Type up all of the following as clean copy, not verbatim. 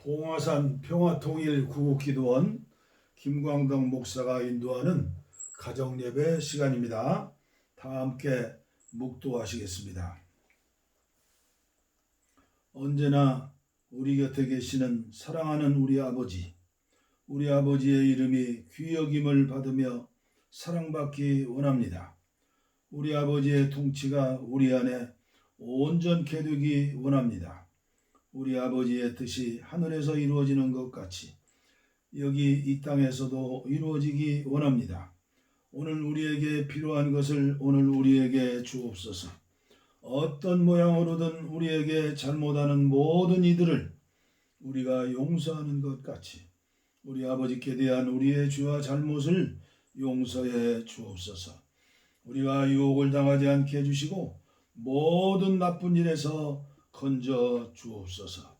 봉화산 평화통일구국기도원 김광덕 목사가 인도하는 가정예배 시간입니다. 다 함께 묵도하시겠습니다. 언제나 우리 곁에 계시는 사랑하는 우리 아버지의 이름이 귀여김을 받으며 사랑받기 원합니다. 우리 아버지의 통치가 우리 안에 온전케 되기 원합니다. 우리 아버지의 뜻이 하늘에서 이루어지는 것 같이 여기 이 땅에서도 이루어지기 원합니다. 오늘 우리에게 필요한 것을 오늘 우리에게 주옵소서. 어떤 모양으로든 우리에게 잘못하는 모든 이들을 우리가 용서하는 것 같이 우리 아버지께 대한 우리의 죄와 잘못을 용서해 주옵소서. 우리가 유혹을 당하지 않게 해주시고 모든 나쁜 일에서 건져 주옵소서.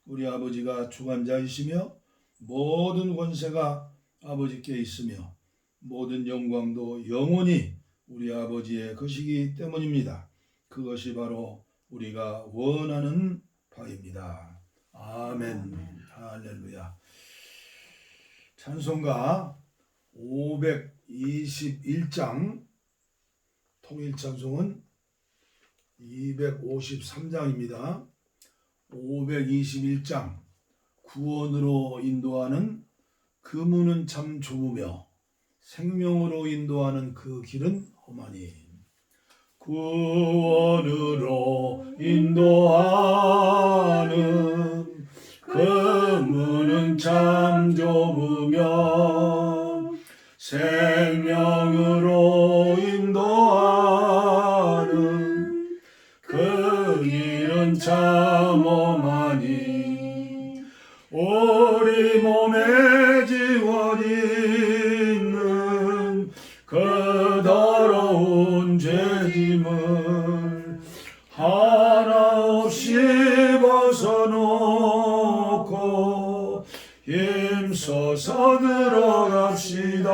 우리 아버지가 주관자이시며 모든 권세가 아버지께 있으며 모든 영광도 영원히 우리 아버지의 것이기 때문입니다. 그것이 바로 우리가 원하는 바입니다. 아멘. 할렐루야. 찬송가 521장, 통일찬송은 253장입니다. 521장, 구원으로 인도하는 그 문은 참 좁으며 생명으로 인도하는 그 길은 험하니. 구원으로 인도하는 그 문은 참 좁으며 생명으로 인도하는 그 길은 참 험하니. 우리 몸에 지워 있는 그 더러운 죄짐을 하나 없이 벗어놓고 힘써서 들어갑시다.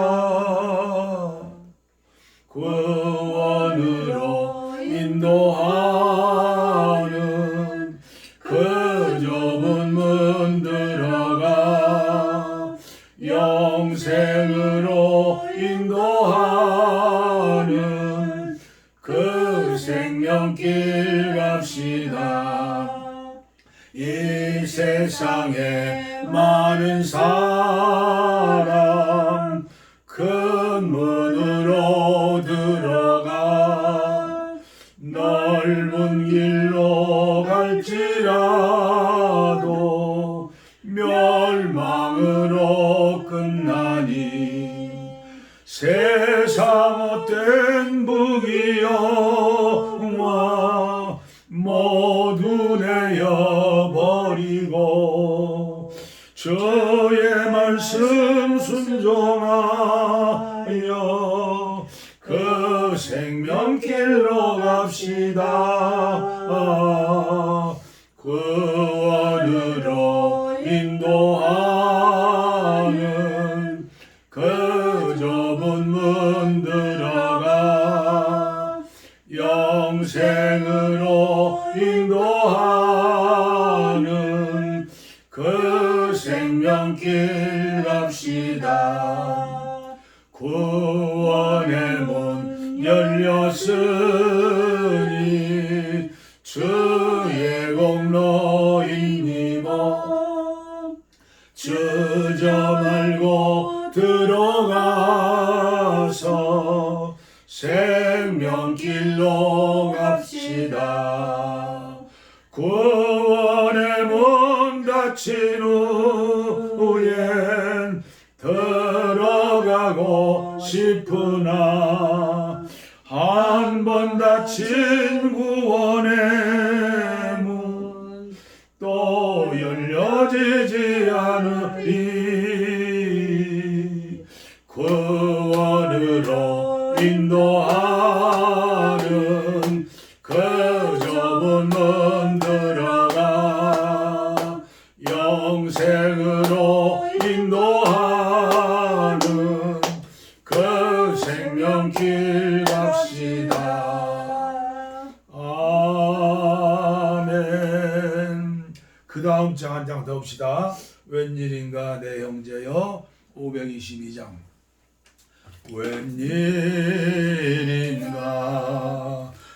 구원으로 인도하는 그 좁은 문 들어가 영생으로 인도하는 그 생명길 갑시다. 이 세상에 많은 사람 큰 문으로 들어가 넓은 길로 갈지라도 멸망으로 끝나니. 세상 헛된 부귀영화 모두 내어버리고 주의 말씀 순종하여 그 생명길로 갑시다. 구원으로 인도하는 그 좁은 문 들어가 영생으로 인도하는 그 생명길 갑시다. 구원의 문 열렸으니 주의 공로이니모. 주저 말고 들어가서 생명길로 갑시다. 구원의 문 닫힌 후엔 들어가고 싶으나 한 번 닫힌 구원의 문 또 열려지지 않으리. 구원으로 인도하는 그 좁은 문 들어가 영생으로 인도하는 그 생명길 갑시다. 아멘. 그 다음 다음 장 한 장 더 봅시다. 웬일인가 내 형제여 522장. 웬일인가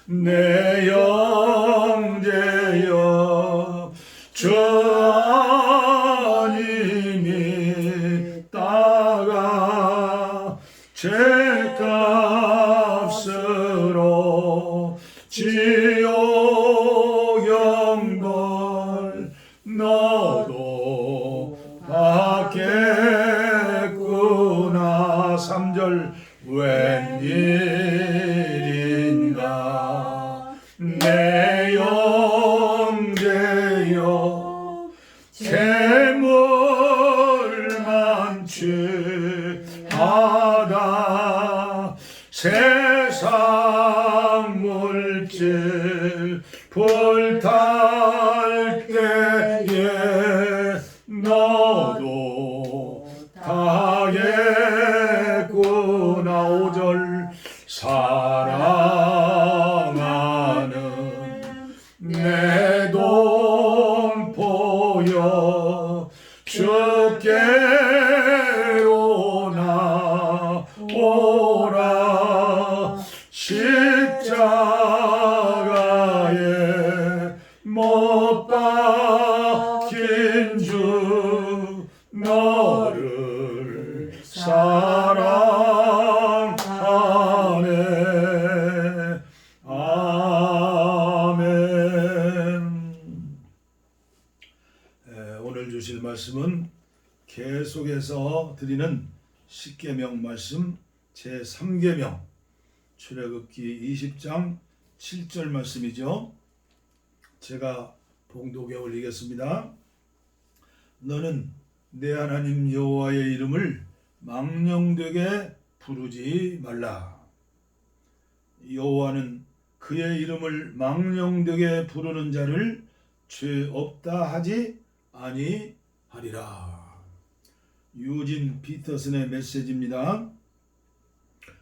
내 형제여 주 안님이 따가 죄값으로 지옥 영벌 너도 받겠구나. 3절 웬일인가 내 형제여 재물만 취하다 세상 물질 불탈 때에 너도 가겠구나. 5절 사랑하는 내 동포여 주께로 나오라. 십자가에 못 박힌 주 너를 사랑하네. 아멘. 오늘 주실 말씀은 계속해서 드리는 십계명 말씀 제3계명 출애굽기 20장 7절 말씀이죠. 제가 봉독에 올리겠습니다. 너는 내 하나님 여호와의 이름을 망령되게 부르지 말라. 여호와는 그의 이름을 망령되게 부르는 자를 죄 없다 하지 아니하리라. 유진 피터슨의 메시지입니다.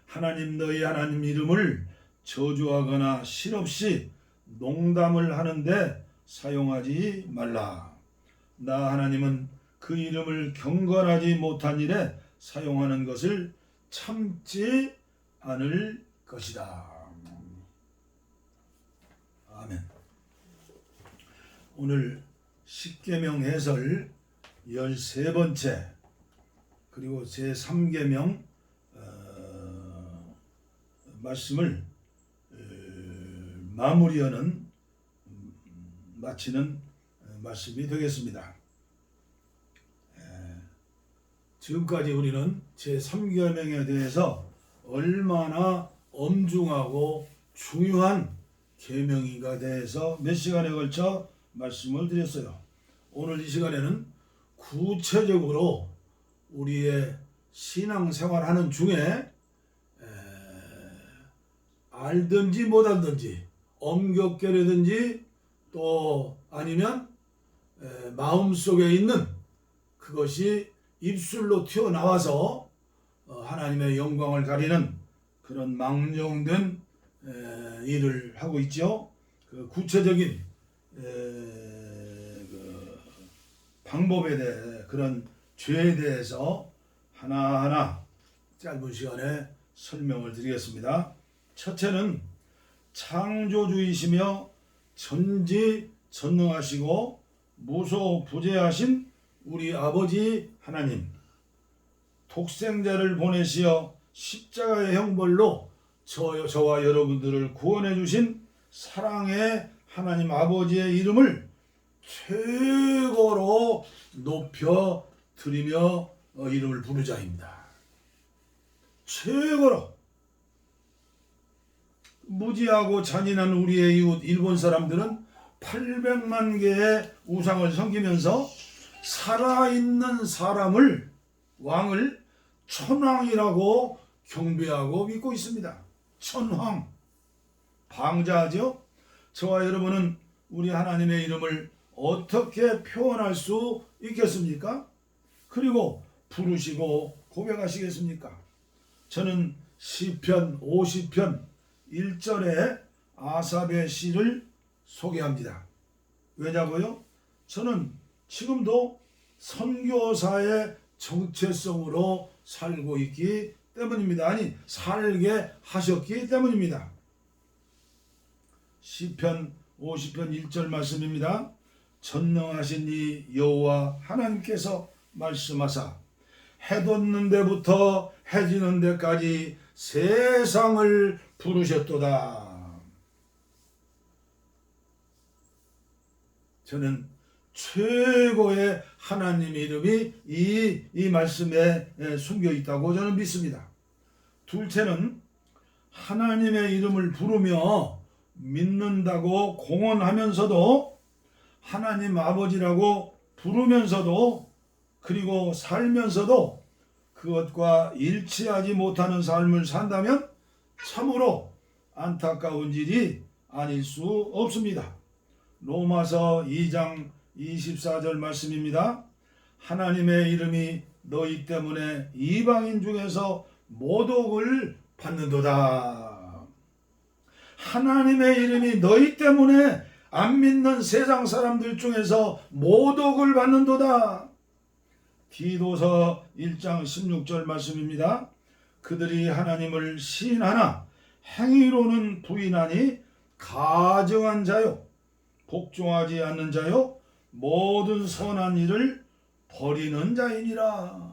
하나님 너희 하나님 이름을 저주하거나 실없이 농담을 하는데 사용하지 말라. 나 하나님은 그 이름을 경건하지 못한 일에 사용하는 것을 참지 않을 것이다. 아멘. 오늘 십계명 해설 13번째 그리고 제3계명 말씀을 마치는 말씀이 되겠습니다. 지금까지 우리는 제3계명에 대해서 얼마나 엄중하고 중요한 계명인가 대해서 몇 시간에 걸쳐 말씀을 드렸어요. 오늘 이 시간에는 구체적으로 우리의 신앙생활하는 중에 알든지 못 알든지 엄격결이든지 또 아니면 마음속에 있는 그것이 입술로 튀어나와서 하나님의 영광을 가리는 그런 망령된 일을 하고 있죠. 그 구체적인 그 방법에 대해 그런 죄에 대해서 하나하나 짧은 시간에 설명을 드리겠습니다. 첫째는 창조주이시며 전지전능하시고 무소부재하신 우리 아버지 하나님, 독생자를 보내시어 십자가의 형벌로 저와 여러분들을 구원해 주신 사랑의 하나님 아버지의 이름을 최고로 높여 드리며 이름을 부르자입니다. 최고로. 무지하고 잔인한 우리의 이웃 일본 사람들은 800만 개의 우상을 섬기면서 살아있는 사람을 왕을 천왕이라고 경배하고 믿고 있습니다. 천황, 방자하죠. 저와 여러분은 우리 하나님의 이름을 어떻게 표현할 수 있겠습니까? 그리고 부르시고 고백하시겠습니까? 저는 시편 50편 1절에 아삽의 시를 소개합니다. 왜냐고요? 저는 지금도 선교사의 정체성으로 살고 있기 때문입니다. 아니, 살게 하셨기 때문입니다. 시편 50편 1절 말씀입니다. 전능하신 이 여호와 하나님께서 말씀하사 해 돋는 데부터 해 지는 데까지 세상을 부르셨도다. 저는 최고의 하나님 이름이 이 말씀에 숨겨 있다고 저는 믿습니다. 둘째는 하나님의 이름을 부르며 믿는다고 공언하면서도 하나님 아버지라고 부르면서도 그리고 살면서도 그것과 일치하지 못하는 삶을 산다면 참으로 안타까운 일이 아닐 수 없습니다. 로마서 2장 24절 말씀입니다. 하나님의 이름이 너희 때문에 이방인 중에서 모독을 받는도다. 하나님의 이름이 너희 때문에 안 믿는 세상 사람들 중에서 모독을 받는도다. 디도서 1장 16절 말씀입니다. 그들이 하나님을 시인하나 행위로는 부인하니 가증한 자요 복종하지 않는 자요 모든 선한 일을 버리는 자이니라.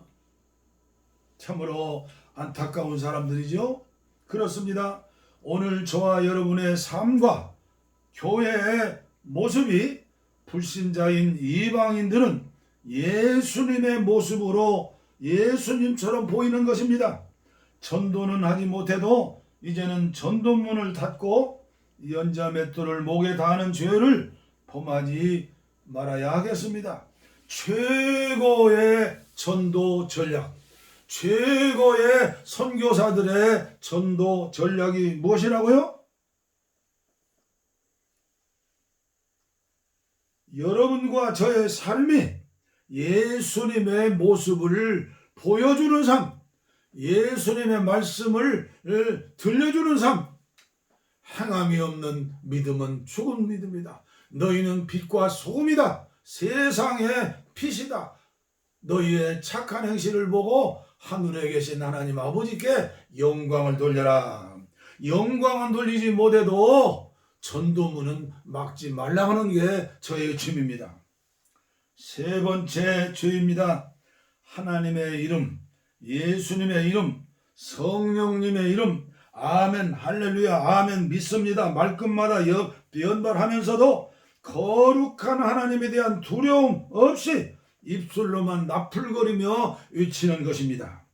참으로 안타까운 사람들이죠. 그렇습니다. 오늘 저와 여러분의 삶과 교회의 모습이 불신자인 이방인들은 예수님의 모습으로 예수님처럼 보이는 것입니다. 전도는 하지 못해도 이제는 전도문을 닫고 연자 맷돌을 목에 다하는 죄를 범하지 말아야 하겠습니다. 최고의 전도 전략, 최고의 선교사들의 전도 전략이 무엇이라고요? 여러분과 저의 삶이 예수님의 모습을 보여주는 삶, 예수님의 말씀을 들려주는 삶. 행함이 없는 믿음은 죽은 믿음이다. 너희는 빛과 소금이다. 세상의 빛이다. 너희의 착한 행실을 보고 하늘에 계신 하나님 아버지께 영광을 돌려라. 영광은 돌리지 못해도 전도문은 막지 말라 하는 게 저의 취미입니다. 세 번째 죄입니다. 하나님의 이름, 예수님의 이름, 성령님의 이름, 아멘, 할렐루야, 아멘, 믿습니다. 말끝마다 변발하면서도 거룩한 하나님에 대한 두려움 없이 입술로만 나풀거리며 외치는 것입니다.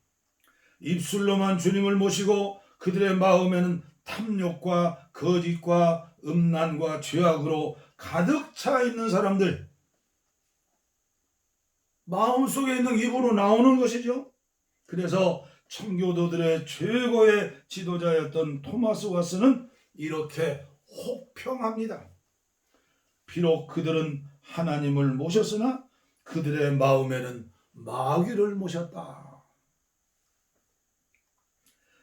입술로만 주님을 모시고 그들의 마음에는 탐욕과 거짓과 음란과 죄악으로 가득 차 있는 사람들, 마음속에 있는 입으로 나오는 것이죠. 그래서 청교도들의 최고의 지도자였던 토마스 왓슨은 이렇게 혹평합니다. 비록 그들은 하나님을 모셨으나 그들의 마음에는 마귀를 모셨다.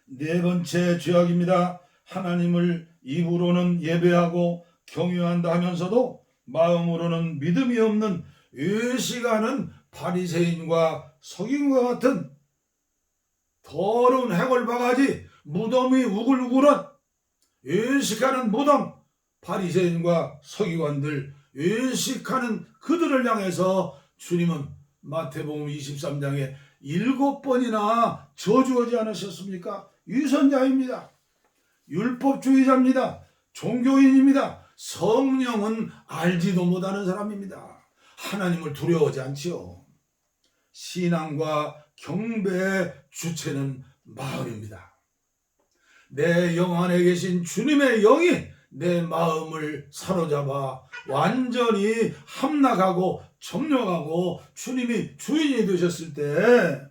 네 번째 죄악입니다. 하나님을 입으로는 예배하고 경유한다 하면서도 마음으로는 믿음이 없는 의식하는 바리새인과 서기관과 같은 더러운 해골바가지 무덤이 우글우글한 의식하는 무덤 바리새인과 서기관들 의식하는 그들을 향해서 주님은 마태복음 23장에 7번이나 저주하지 않으셨습니까? 위선자입니다. 율법주의자입니다. 종교인입니다. 성령은 알지도 못하는 사람입니다. 하나님을 두려워하지 않지요. 신앙과 경배의 주체는 마음입니다. 내 영 안에 계신 주님의 영이 내 마음을 사로잡아 완전히 함락하고 점령하고 주님이 주인이 되셨을 때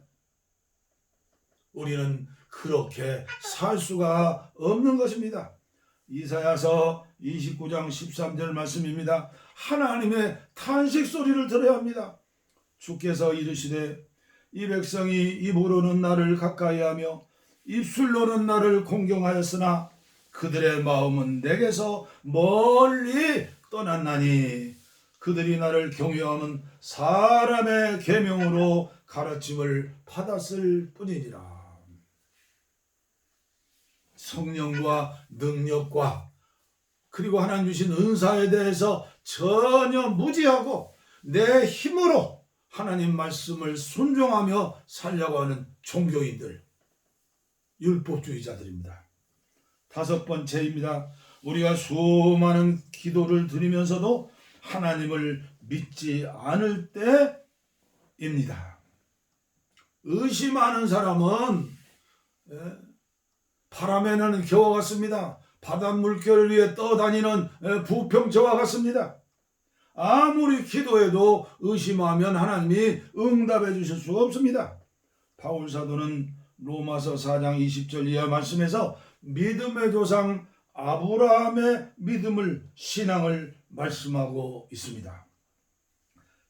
우리는 그렇게 살 수가 없는 것입니다. 이사야서 29장 13절 말씀입니다. 하나님의 탄식 소리를 들어야 합니다. 주께서 이르시되 이 백성이 입으로는 나를 가까이하며 입술로는 나를 공경하였으나 그들의 마음은 내게서 멀리 떠났나니 그들이 나를 경외하면 사람의 계명으로 가르침을 받았을 뿐이니라. 성령과 능력과 그리고 하나님 주신 은사에 대해서 전혀 무지하고 내 힘으로 하나님 말씀을 순종하며 살려고 하는 종교인들, 율법주의자들입니다. 다섯 번째입니다. 우리가 수많은 기도를 드리면서도 하나님을 믿지 않을 때입니다. 의심하는 사람은 바람에 나는 겨와 같습니다. 바닷물결을 위해 떠다니는 부평저와 같습니다. 아무리 기도해도 의심하면 하나님이 응답해 주실 수가 없습니다. 바울 사도는 로마서 4장 20절 이하 말씀에서 믿음의 조상 아브라함의 믿음을, 신앙을 말씀하고 있습니다.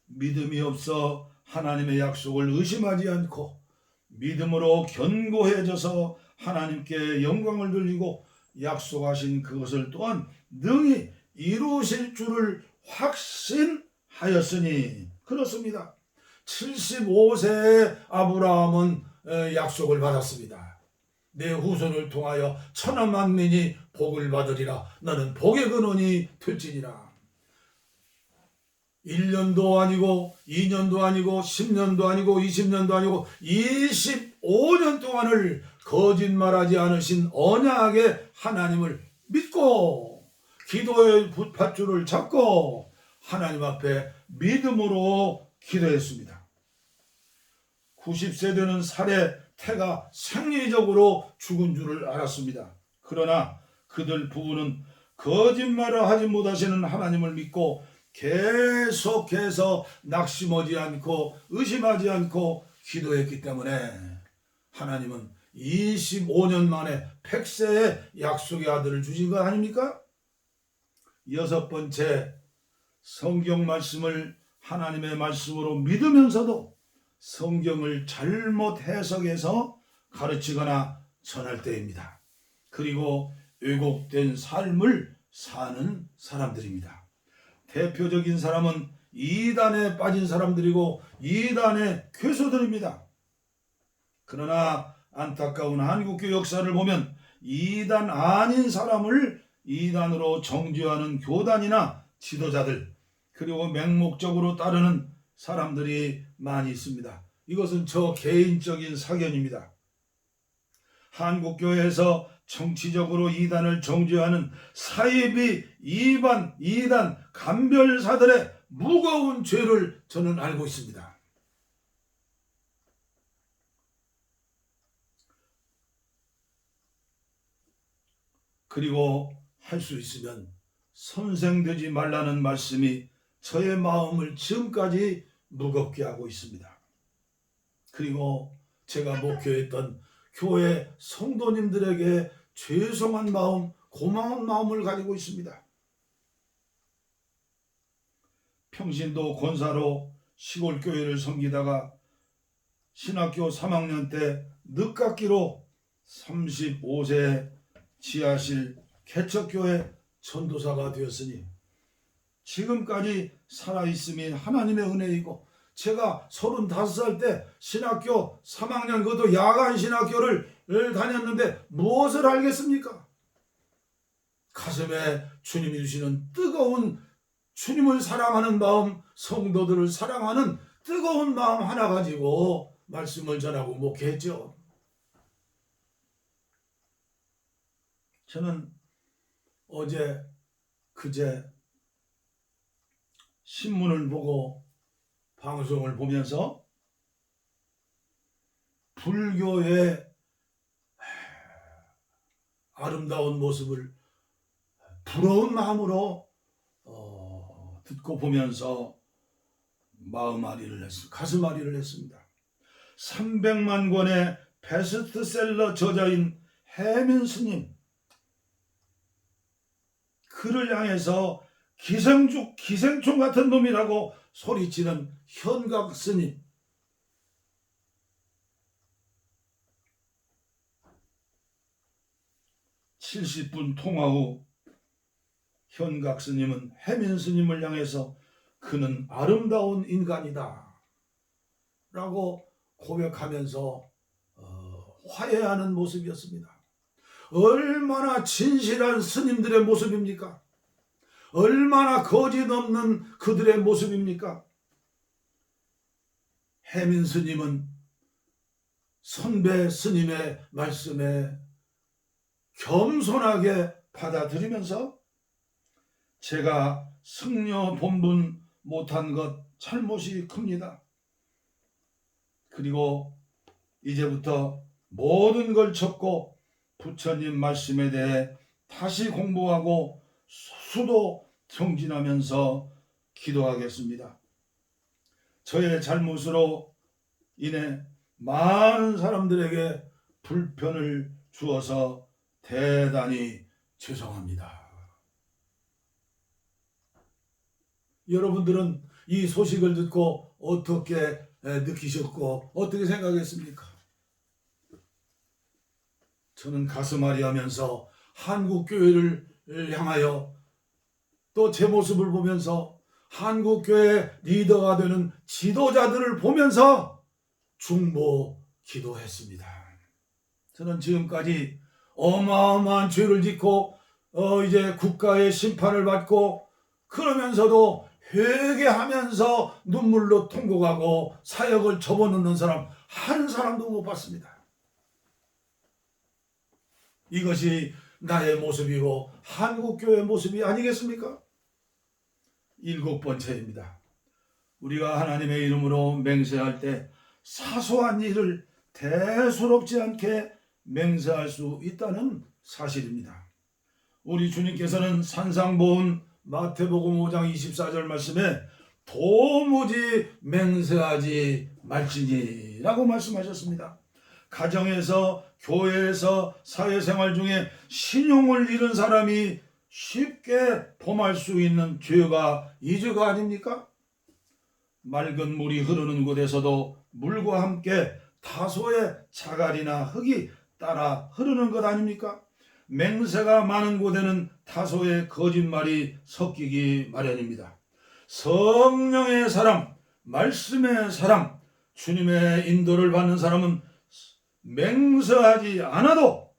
믿음이 없어 하나님의 약속을 의심하지 않고 믿음으로 견고해져서 하나님께 영광을 돌리고 약속하신 그것을 또한 능히 이루실 줄을 확신하였으니. 그렇습니다. 75세의 아브라함은 약속을 받았습니다. 내 후손을 통하여 천하 만민이 복을 받으리라. 너는 복의 근원이 될지니라. 1년도 아니고 2년도 아니고 10년도 아니고 20년도 아니고 25년 동안을 거짓말하지 않으신 언약의 하나님을 믿고 기도의 밧줄을 잡고 하나님 앞에 믿음으로 기도했습니다. 90세 되는 살에 태가 생리적으로 죽은 줄을 알았습니다. 그러나 그들 부부는 거짓말을 하지 못하시는 하나님을 믿고 계속해서 낙심하지 않고 의심하지 않고 기도했기 때문에 하나님은 25년 만에 100세의 약속의 아들을 주신 거 아닙니까? 여섯 번째, 성경 말씀을 하나님의 말씀으로 믿으면서도 성경을 잘못 해석해서 가르치거나 전할 때입니다. 그리고 왜곡된 삶을 사는 사람들입니다. 대표적인 사람은 이단에 빠진 사람들이고 이단의 괴소들입니다. 그러나 안타까운 한국교 역사를 보면 이단 아닌 사람을 이단으로 정죄하는 교단이나 지도자들, 그리고 맹목적으로 따르는 사람들이 많이 있습니다. 이것은 저 개인적인 사견입니다. 한국교회에서 정치적으로 이단을 정죄하는 사이비, 이단, 간별사들의 무거운 죄를 저는 알고 있습니다. 그리고 할 수 있으면 선생되지 말라는 말씀이 저의 마음을 지금까지 무겁게 하고 있습니다. 그리고 제가 목회했던 교회 성도님들에게 죄송한 마음, 고마운 마음을 가지고 있습니다. 평신도 권사로 시골 교회를 섬기다가 신학교 3학년 때 늦깎이로 35세 지하실 개척교회 전도사가 되었으니 지금까지 살아있음이 하나님의 은혜이고, 제가 35살 때 신학교 3학년 그것도 야간 신학교를 다녔는데 무엇을 알겠습니까? 가슴에 주님이 주시는 뜨거운 주님을 사랑하는 마음, 성도들을 사랑하는 뜨거운 마음 하나 가지고 말씀을 전하고 목회했죠. 저는 어제 그제 신문을 보고 방송을 보면서 불교의 아름다운 모습을 부러운 마음으로 듣고 보면서 가슴 아리를 했습니다. 300만 권의 베스트셀러 저자인 해민 스님, 그를 향해서 기생충 같은 놈이라고 소리치는 현각 스님, (70분) 통화 후 현각 스님은 해민 스님을 향해서 그는 아름다운 인간이다 라고 고백하면서 화해하는 모습이었습니다. 얼마나 진실한 스님들의 모습입니까? 얼마나 거짓 없는 그들의 모습입니까? 해민 스님은 선배 스님의 말씀에 겸손하게 받아들이면서 제가 승려 본분 못한 것 잘못이 큽니다. 그리고 이제부터 모든 걸 접고 부처님 말씀에 대해 다시 공부하고 수도 정진하면서 기도하겠습니다. 저의 잘못으로 인해 많은 사람들에게 불편을 주어서 대단히 죄송합니다. 여러분들은 이 소식을 듣고 어떻게 느끼셨고 어떻게 생각했습니까? 저는 가슴앓이 하면서 한국교회를 향하여 또 제 모습을 보면서 한국교회 리더가 되는 지도자들을 보면서 중보 기도했습니다. 저는 지금까지 어마어마한 죄를 짓고 이제 국가의 심판을 받고 그러면서도 회개하면서 눈물로 통곡하고 사역을 접어넣는 사람 한 사람도 못 봤습니다. 이것이 나의 모습이고 한국교회의 모습이 아니겠습니까? 7번째입니다. 우리가 하나님의 이름으로 맹세할 때 사소한 일을 대수롭지 않게 맹세할 수 있다는 사실입니다. 우리 주님께서는 산상보훈 마태복음 5장 24절 말씀에 도무지 맹세하지 말지니라고 말씀하셨습니다. 가정에서 교회에서 사회생활 중에 신용을 잃은 사람이 쉽게 범할 수 있는 죄가 이 죄가 아닙니까? 맑은 물이 흐르는 곳에서도 물과 함께 다소의 자갈이나 흙이 따라 흐르는 것 아닙니까? 맹세가 많은 곳에는 다소의 거짓말이 섞이기 마련입니다. 성령의 사람, 말씀의 사람, 주님의 인도를 받는 사람은 맹세하지 않아도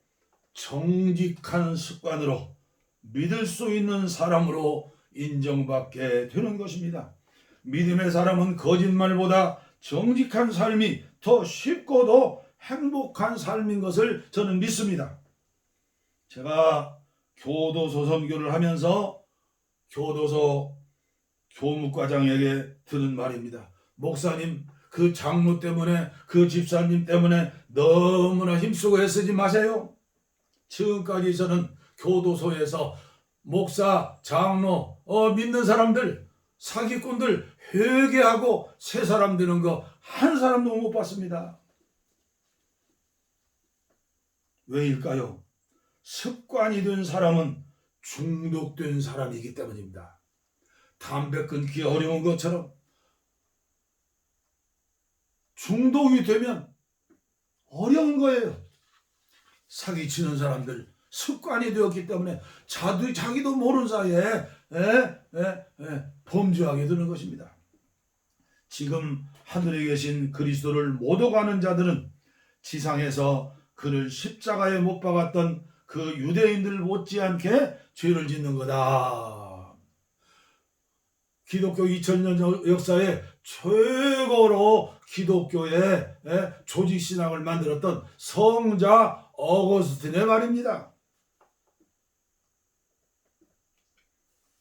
정직한 습관으로 믿을 수 있는 사람으로 인정받게 되는 것입니다. 믿음의 사람은 거짓말보다 정직한 삶이 더 쉽고도 행복한 삶인 것을 저는 믿습니다. 제가 교도소 선교를 하면서 교도소 교무과장에게 들은 말입니다. 목사님, 그 장로 때문에 그 집사님 때문에 너무나 힘쓰고 애쓰지 마세요. 지금까지 저는 교도소에서 목사, 장로, 믿는 사람들, 사기꾼들 회개하고 새 사람 되는 거 한 사람도 못 봤습니다. 왜일까요? 습관이 된 사람은 중독된 사람이기 때문입니다. 담배 끊기 어려운 것처럼 중독이 되면 어려운 거예요. 사기치는 사람들 습관이 되었기 때문에 자기도 모르는 사이에 범죄하게 되는 것입니다. 지금 하늘에 계신 그리스도를 모독하는 자들은 지상에서 그를 십자가에 못 박았던 그 유대인들 못지않게 죄를 짓는 거다. 기독교 2000년 역사에 최고로 기독교의 조직신앙을 만들었던 성자 어거스틴의 말입니다.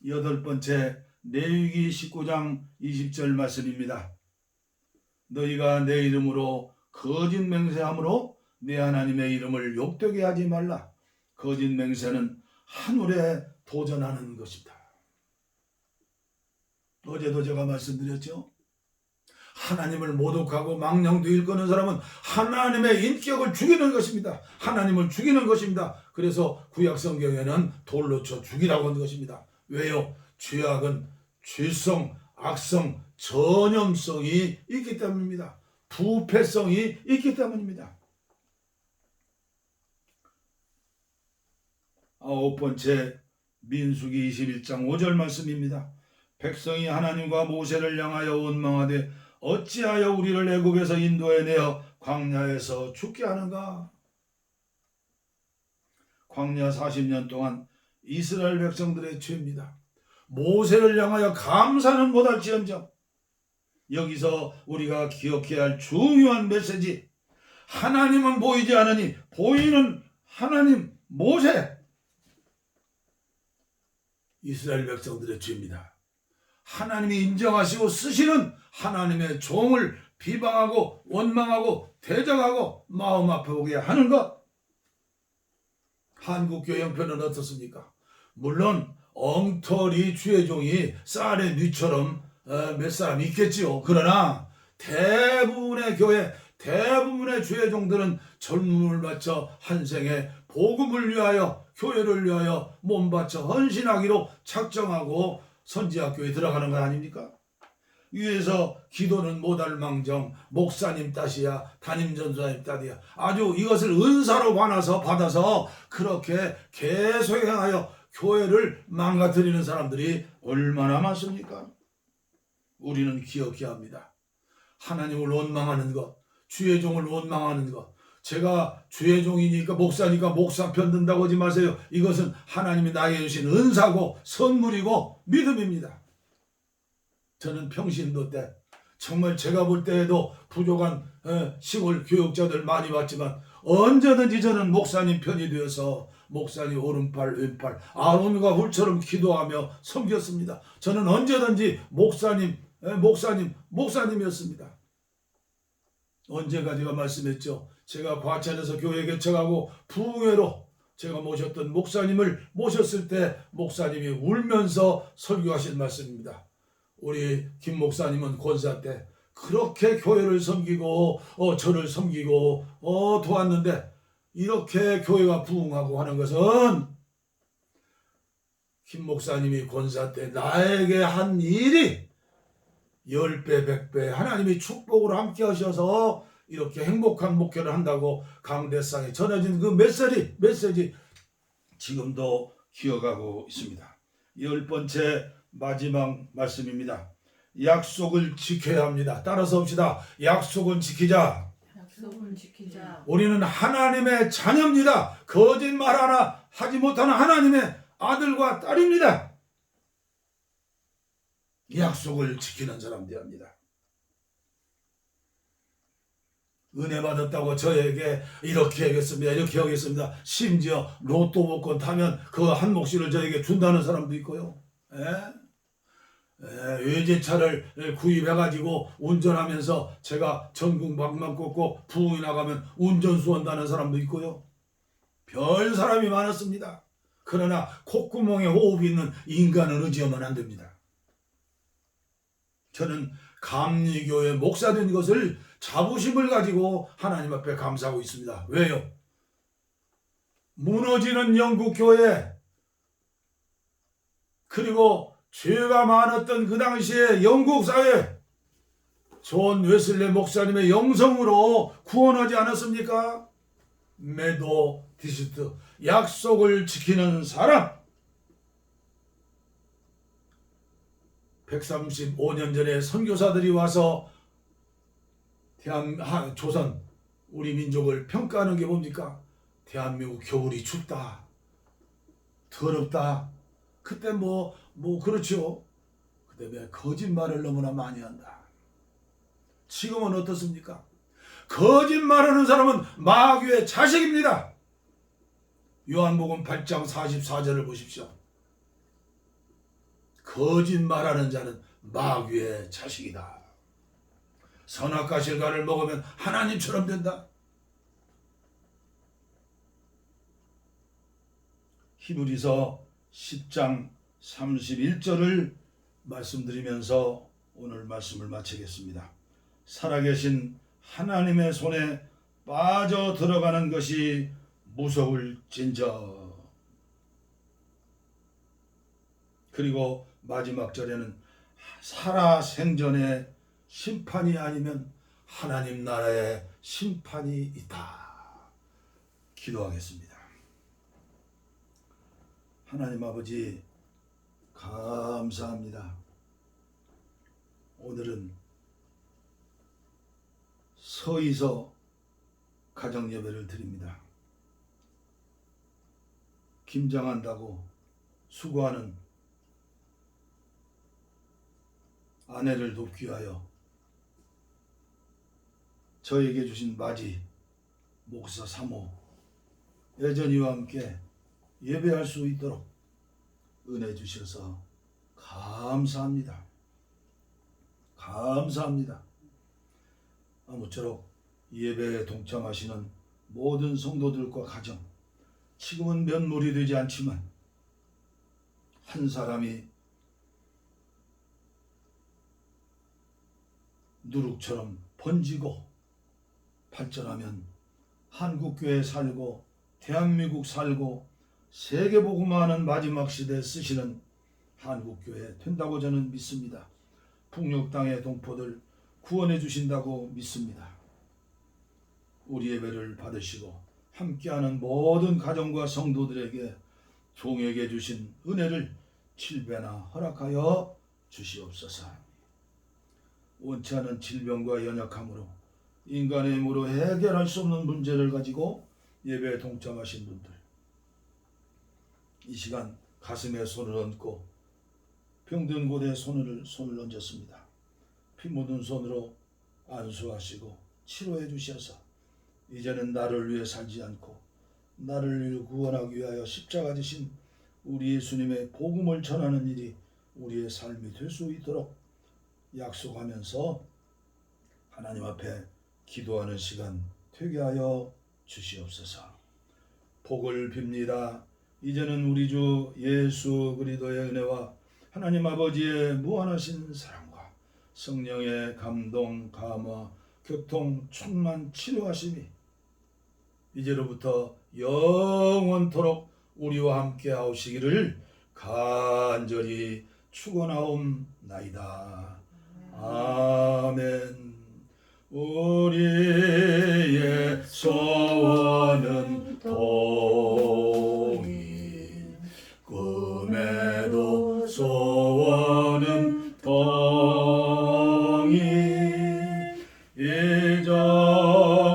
8번째, 레위기 19장 20절 말씀입니다. 너희가 내 이름으로 거짓 맹세함으로 내 하나님의 이름을 욕되게 하지 말라. 거짓 맹세는 하늘에 도전하는 것입니다. 어제도 제가 말씀드렸죠. 하나님을 모독하고 망령도 일컫는 사람은 하나님의 인격을 죽이는 것입니다. 하나님을 죽이는 것입니다. 그래서 구약 성경에는 돌로 쳐 죽이라고 한 것입니다. 왜요? 죄악은 죄성, 악성, 전염성이 있기 때문입니다. 부패성이 있기 때문입니다. 9번째, 민수기 21장 5절 말씀입니다. 백성이 하나님과 모세를 향하여 원망하되 어찌하여 우리를 애굽에서 인도해 내어 광야에서 죽게 하는가? 광야 40년 동안 이스라엘 백성들의 죄입니다. 모세를 향하여 감사는 못할지언정 여기서 우리가 기억해야 할 중요한 메시지, 하나님은 보이지 않으니 보이는 하나님 모세, 이스라엘 백성들의 죄입니다. 하나님이 인정하시고 쓰시는 하나님의 종을 비방하고 원망하고 대적하고 마음 아프게 하는 것. 한국교회 형편은 어떻습니까? 물론 엉터리 주의 종이 쌀의 뉘처럼 몇 사람 있겠지요. 그러나 대부분의 교회, 대부분의 주의 종들은 젊음을 바쳐 한 생에 복음을 위하여, 교회를 위하여 몸 바쳐 헌신하기로 작정하고 선지학교에 들어가는 거 아닙니까? 위에서 기도는 못할 망정, 목사님 따시야, 담임전도사님 따디야, 아주 이것을 은사로 받아서 그렇게 계속 행하여 교회를 망가뜨리는 사람들이 얼마나 많습니까? 우리는 기억해야 합니다. 하나님을 원망하는 것, 주의 종을 원망하는 것, 제가 주의 종이니까 목사니까 목사 편 든다고 하지 마세요. 이것은 하나님이 나에게 주신 은사고 선물이고 믿음입니다. 저는 평신도 때 정말 제가 볼 때에도 부족한 시골 교육자들 많이 봤지만 언제든지 저는 목사님 편이 되어서 목사님 오른팔 왼팔 아론과 훌처럼 기도하며 섬겼습니다. 저는 언제든지 목사님이었습니다. 언제가 제가 말씀했죠. 제가 과천에서 교회 개척하고 부흥회로 제가 모셨던 목사님을 모셨을 때 목사님이 울면서 설교하신 말씀입니다. 우리 김 목사님은 권사 때 그렇게 교회를 섬기고 저를 섬기고 도왔는데 이렇게 교회가 부흥하고 하는 것은 김 목사님이 권사 때 나에게 한 일이 10배, 100배 하나님이 축복으로 함께 하셔서 이렇게 행복한 목회를 한다고 강대상에 전해진 그 메시지 지금도 기억하고 있습니다. 10번째 마지막 말씀입니다. 약속을 지켜야 합니다. 따라서 봅시다. 약속은 지키자. 약속을 지키자. 우리는 하나님의 자녀입니다. 거짓말 하나 하지 못하는 하나님의 아들과 딸입니다. 약속을 지키는 사람들입니다. 은혜 받았다고 저에게 이렇게 하겠습니다. 이렇게 하겠습니다. 심지어 로또 복권 타면 그 한 몫을 저에게 준다는 사람도 있고요. 외제차를 구입해가지고 운전하면서 제가 전국 방만 꽂고 부흥이 나가면 운전수 한다는 사람도 있고요. 별 사람이 많았습니다. 그러나 콧구멍에 호흡이 있는 인간은 의지하면 안 됩니다. 저는 감리교회 목사된 것을 자부심을 가지고 하나님 앞에 감사하고 있습니다. 왜요? 무너지는 영국교회 그리고 죄가 많았던 그 당시에 영국사회 존 웨슬레 목사님의 영성으로 구원하지 않았습니까? 메도디스트 약속을 지키는 사람 135년 전에 선교사들이 와서 조선 우리 민족을 평가하는 게 뭡니까? 대한민국 겨울이 춥다 더럽다 그때 그렇죠. 그때 거짓말을 너무나 많이 한다. 지금은 어떻습니까? 거짓말하는 사람은 마귀의 자식입니다. 요한복음 8장 44절을 보십시오. 거짓말하는 자는 마귀의 자식이다. 선악과 실과를 먹으면 하나님처럼 된다. 히브리서 10장 31절을 말씀드리면서 오늘 말씀을 마치겠습니다. 살아계신 하나님의 손에 빠져 들어가는 것이 무서울진저. 그리고 마지막 절에는 살아생전에 심판이 아니면 하나님 나라에 심판이 있다. 기도하겠습니다. 하나님 아버지 감사합니다. 오늘은 서의서 가정 예배를 드립니다. 김장한다고 수고하는 아내를 돕기 위하여 저에게 주신 맞이 목사 3호 여전히와 함께 예배할 수 있도록 은혜 주셔서 감사합니다. 감사합니다. 아무쪼록 예배에 동참하시는 모든 성도들과 가정, 지금은 면물이 되지 않지만 한 사람이 누룩처럼 번지고 발전하면 한국교회 살고 대한민국 살고 세계복음화하는 마지막 시대에 쓰시는 한국교회 된다고 저는 믿습니다. 북녘 땅의 동포들 구원해 주신다고 믿습니다. 우리 예배를 받으시고 함께하는 모든 가정과 성도들에게 종에게 주신 은혜를 7배나 허락하여 주시옵소서. 원치 않은 질병과 연약함으로 인간의 힘으로 해결할 수 없는 문제를 가지고 예배에 동참하신 분들, 이 시간 가슴에 손을 얹고 병든 곳에 손을 얹었습니다. 피 묻은 손으로 안수하시고 치료해 주셔서 이제는 나를 위해 살지 않고 나를 구원하기 위하여 십자가 지신 우리 예수님의 복음을 전하는 일이 우리의 삶이 될 수 있도록 약속하면서 하나님 앞에 기도하는 시간 되게 하여 주시옵소서. 복을 빕니다. 이제는 우리 주 예수 그리스도의 은혜와 하나님 아버지의 무한하신 사랑과 성령의 감동, 감화, 교통, 충만, 치료하심이 이제로부터 영원토록 우리와 함께 하시기를 간절히 축원하옵나이다. 아멘. 우리의 소원은 동일, 꿈에도 소원은 동일,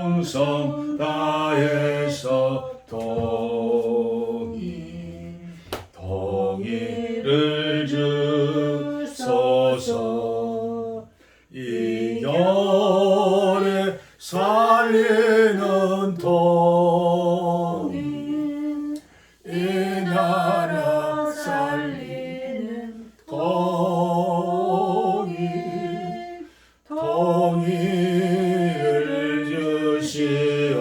이정성 다해서 동일, 동일을 주소서. 이 겨울에 살리는 동일, 이 나라 살리는 동일, 동일을 주시옵소서.